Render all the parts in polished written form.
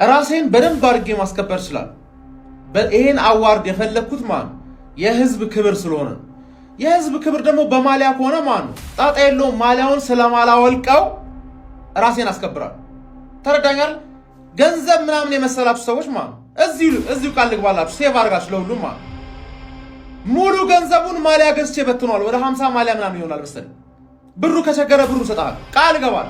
ራሴን በደንብ አድርጌ ማስከበር ይችላል። ይሄን አዋርድ የፈለኩት ማን የህዝብ ክብር ስለሆነ የህዝብ ክብር ደግሞ በማሊያ ከሆነ ማን ጣጣ የለውም። ማሊያውን ስለማላወልቀው ራሴን አስከብራል። ተረዳኛል። ገንዘብ ምናምን የመሰላችሁ ሰዎች ማን እዚሁ ቃል ልግባላችሁ ሴቭ አድርጋችሁ ለሁሉም ማን ሙሉ ገንዘቡን ማሊያ ገዝቼ በትኗል። ወደ 50 ማሊያ ምናምን ይሆናል መሰለኝ። ብሩ ከቸገረ ብሩ ሰጣል ቃል ገባል።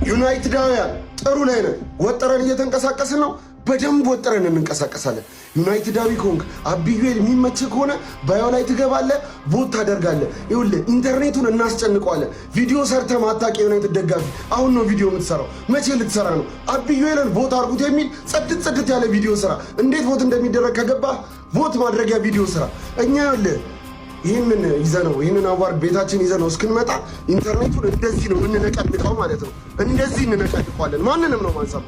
ዩናይትዳውያን ጥሩ ላይ ነን። ወጥረን እየተንቀሳቀስን ነው። በደንብ ወጥረን እንንቀሳቀሳለን። ዩናይትዳዊ ኮንክ አብዩኤል የሚመች ከሆነ ባዮ ላይ ትገባለህ፣ ቦት ታደርጋለህ። ይኸውልህ ኢንተርኔቱን እናስጨንቀዋለን። ቪዲዮ ሰርተህ ማታውቅ የዩናይትድ ደጋፊ አሁን ነው ቪዲዮ የምትሰራው። መቼ ልትሰራ ነው? አብዩኤልን ቦት አድርጉት የሚል ጽድት ያለ ቪዲዮ ስራ። እንዴት ቦት እንደሚደረግ ከገባህ ቦት ማድረጊያ ቪዲዮ ስራ። እኛ ይኸውልህ ይህንን አዋርድ ቤታችን ይዘነው እስክንመጣ ኢንተርኔቱን እንደዚህ ነው እንነቀንቀው ማለት ነው። እንደዚህ እንነቀንቀዋለን። ማንንም ነው ማንሳብ።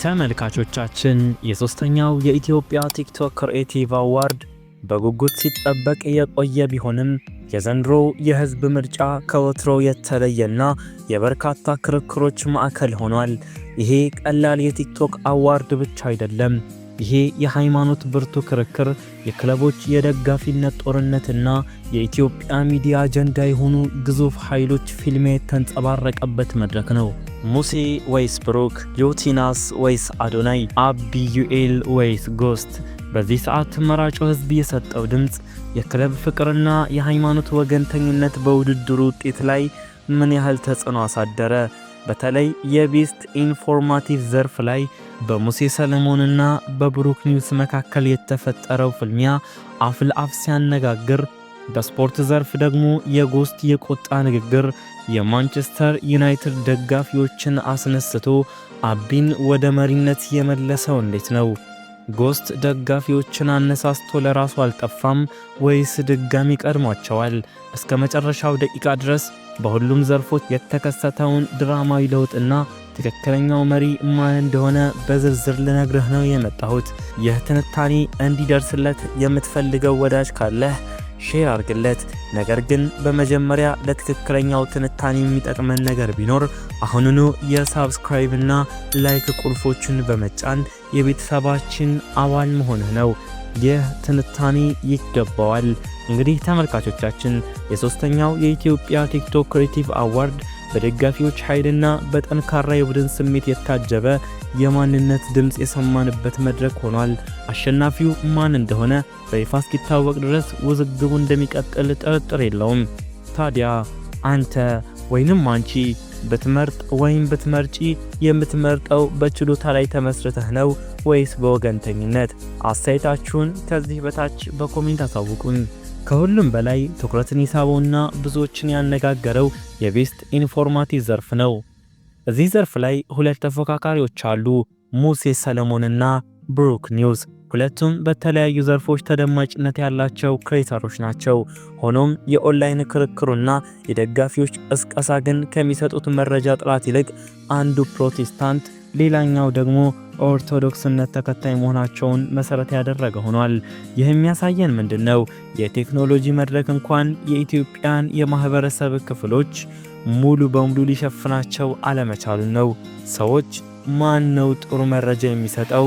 ተመልካቾቻችን የሶስተኛው የኢትዮጵያ ቲክቶክ ክሪኤቲቭ አዋርድ በጉጉት ሲጠበቅ የቆየ ቢሆንም የዘንድሮ የህዝብ ምርጫ ከወትሮ የተለየና የበርካታ ክርክሮች ማዕከል ሆኗል። ይሄ ቀላል የቲክቶክ አዋርድ ብቻ አይደለም። ይሄ የሃይማኖት ብርቱ ክርክር፣ የክለቦች የደጋፊነት ጦርነትና የኢትዮጵያ ሚዲያ አጀንዳ የሆኑ ግዙፍ ኃይሎች ፊልም የተንጸባረቀበት መድረክ ነው። ሙሴ ወይስ ብሩክ? ዮቲናስ ወይስ አዶናይ? አብዩኤል ወይስ ጎስት? በዚህ ሰዓት መራጩ ህዝብ የሰጠው ድምፅ የክለብ ፍቅርና የሃይማኖት ወገንተኝነት በውድድሩ ውጤት ላይ ምን ያህል ተጽዕኖ አሳደረ? በተለይ የቤስት ኢንፎርማቲቭ ዘርፍ ላይ በሙሴ ሰለሞንና በብሩክ ኒውስ መካከል የተፈጠረው ፍልሚያ አፍ ለአፍ ሲያነጋግር፣ በስፖርት ዘርፍ ደግሞ የጎስት የቁጣ ንግግር የማንቸስተር ዩናይትድ ደጋፊዎችን አስነስቶ አቢን ወደ መሪነት የመለሰው እንዴት ነው? ጎስት ደጋፊዎችን አነሳስቶ ለራሱ አልጠፋም ወይስ ድጋሚ ቀድሟቸዋል? እስከ መጨረሻው ደቂቃ ድረስ በሁሉም ዘርፎች የተከሰተውን ድራማዊ ለውጥና ትክክለኛው መሪ ማን እንደሆነ በዝርዝር ልነግርህ ነው የመጣሁት። ይህ ትንታኔ እንዲደርስለት የምትፈልገው ወዳጅ ካለህ ሼር አድርግለት። ነገር ግን በመጀመሪያ ለትክክለኛው ትንታኔ የሚጠቅመን ነገር ቢኖር አሁኑኑ የሳብስክራይብ እና ላይክ ቁልፎችን በመጫን የቤተሰባችን አባል መሆንህ ነው። ይህ ትንታኔ ይገባዋል። እንግዲህ ተመልካቾቻችን የሶስተኛው የኢትዮጵያ ቲክቶክ ክሪኤቲቭ አዋርድ በደጋፊዎች ኃይልና በጠንካራ የቡድን ስሜት የታጀበ የማንነት ድምጽ የሰማንበት መድረክ ሆኗል። አሸናፊው ማን እንደሆነ በይፋ እስኪታወቅ ድረስ ውዝግቡ እንደሚቀጥል ጥርጥር የለውም። ታዲያ አንተ ወይንም አንቺ ብትመርጥ ወይም ብትመርጪ የምትመርጠው በችሎታ ላይ ተመስርተህ ነው ወይስ በወገንተኝነት? አስተያየታችሁን ከዚህ በታች በኮሜንት አሳውቁኝ። ከሁሉም በላይ ትኩረትን የሳበውና ብዙዎችን ያነጋገረው የቤስት ኢንፎርማቲቭ ዘርፍ ነው። እዚህ ዘርፍ ላይ ሁለት ተፎካካሪዎች አሉ፣ ሙሴ ሰለሞንና ብሩክ ኒውስ። ሁለቱም በተለያዩ ዘርፎች ተደማጭነት ያላቸው ክሬተሮች ናቸው። ሆኖም የኦንላይን ክርክሩና የደጋፊዎች ቅስቀሳ ግን ከሚሰጡት መረጃ ጥራት ይልቅ አንዱ ፕሮቴስታንት ሌላኛው ደግሞ ኦርቶዶክስነት ተከታይ መሆናቸውን መሰረት ያደረገ ሆኗል። ይህ የሚያሳየን ምንድነው? የቴክኖሎጂ መድረክ እንኳን የኢትዮጵያን የማህበረሰብ ክፍሎች ሙሉ በሙሉ ሊሸፍናቸው አለመቻሉን ነው። ሰዎች ማን ነው ጥሩ መረጃ የሚሰጠው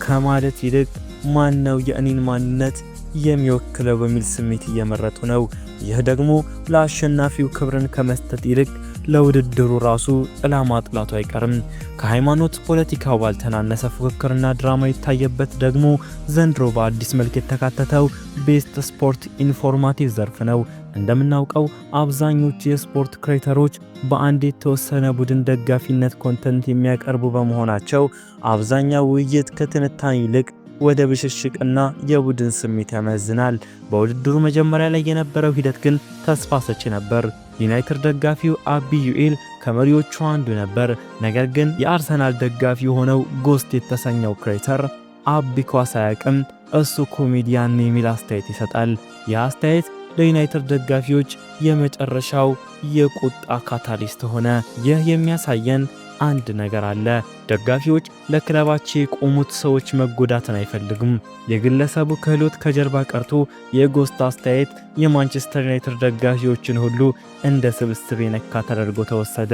ከማለት ይልቅ ማን ነው የእኔን ማንነት የሚወክለው በሚል ስሜት እየመረጡ ነው። ይህ ደግሞ ለአሸናፊው ክብርን ከመስጠት ይልቅ ለውድድሩ ራሱ ጥላ ማጥላቱ አይቀርም። ከሃይማኖት ፖለቲካው ባልተናነሰ ፉክክርና ድራማ የታየበት ደግሞ ዘንድሮ በአዲስ መልክ የተካተተው ቤስት ስፖርት ኢንፎርማቲቭ ዘርፍ ነው። እንደምናውቀው አብዛኞቹ የስፖርት ክሬተሮች በአንድ የተወሰነ ቡድን ደጋፊነት ኮንተንት የሚያቀርቡ በመሆናቸው አብዛኛው ውይይት ከትንታኔ ይልቅ ወደ ብሽሽቅና የቡድን ስሜት ያመዝናል። በውድድሩ መጀመሪያ ላይ የነበረው ሂደት ግን ተስፋ ሰጪ ነበር። ዩናይትድ ደጋፊው አብዩኤል ከመሪዎቹ አንዱ ነበር። ነገር ግን የአርሰናል ደጋፊ የሆነው ጎስት የተሰኘው ክሬተር አቢ ኳስ አያውቅም፣ እሱ ኮሜዲያን የሚል አስተያየት ይሰጣል። ይህ አስተያየት ለዩናይትድ ደጋፊዎች የመጨረሻው የቁጣ ካታሊስት ሆነ። ይህ የሚያሳየን አንድ ነገር አለ። ደጋፊዎች ለክለባቸው የቆሙት ሰዎች መጎዳትን አይፈልጉም። የግለሰቡ ክህሎት ከጀርባ ቀርቶ የጎስት አስተያየት የማንቸስተር ዩናይትድ ደጋፊዎችን ሁሉ እንደ ስብስብ የነካ ተደርጎ ተወሰደ።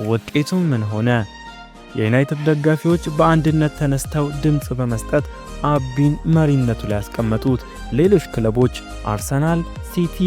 ውጤቱ ምን ሆነ? የዩናይትድ ደጋፊዎች በአንድነት ተነስተው ድምጽ በመስጠት አቢን መሪነቱ ላይ ያስቀመጡት። ሌሎች ክለቦች አርሰናል፣ ሲቲ፣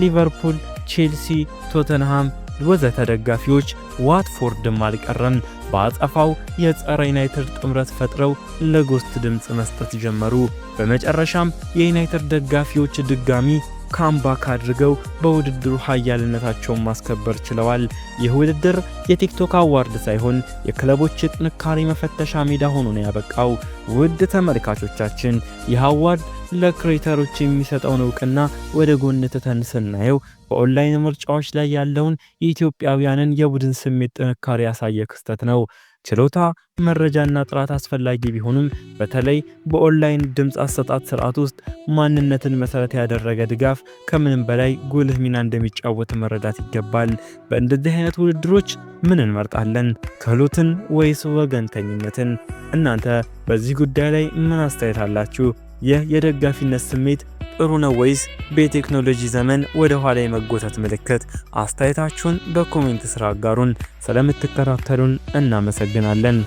ሊቨርፑል፣ ቼልሲ፣ ቶተንሃም ወዘተ ደጋፊዎች ዋትፎርድም አልቀረም በአጸፋው የጸረ ዩናይትድ ጥምረት ፈጥረው ለጎስት ድምጽ መስጠት ጀመሩ። በመጨረሻም የዩናይትድ ደጋፊዎች ድጋሚ ካምባክ አድርገው በውድድሩ ኃያልነታቸውን ማስከበር ችለዋል። ይህ ውድድር የቲክቶክ አዋርድ ሳይሆን የክለቦች ጥንካሬ መፈተሻ ሜዳ ሆኖ ነው ያበቃው። ውድ ተመልካቾቻችን ይህ አዋርድ ለክሬተሮች የሚሰጠውን እውቅና ወደ ጎን ትተን ስናየው በኦንላይን ምርጫዎች ላይ ያለውን የኢትዮጵያውያንን የቡድን ስሜት ጥንካሬ ያሳየ ክስተት ነው። ችሎታ፣ መረጃና ጥራት አስፈላጊ ቢሆኑም በተለይ በኦንላይን ድምጽ አሰጣጥ ስርዓት ውስጥ ማንነትን መሰረት ያደረገ ድጋፍ ከምንም በላይ ጉልህ ሚና እንደሚጫወት መረዳት ይገባል። በእንደዚህ አይነት ውድድሮች ምን እንመርጣለን? ክህሎትን ወይስ ወገንተኝነትን? እናንተ በዚህ ጉዳይ ላይ ምን አስተያየት አላችሁ? ይህ የደጋፊነት ስሜት ጥሩ ነው ወይስ በቴክኖሎጂ ዘመን ወደ ኋላ የመጎተት ምልክት? አስተያየታችሁን በኮሜንት ስራ አጋሩን። ስለምትከታተሉን እናመሰግናለን።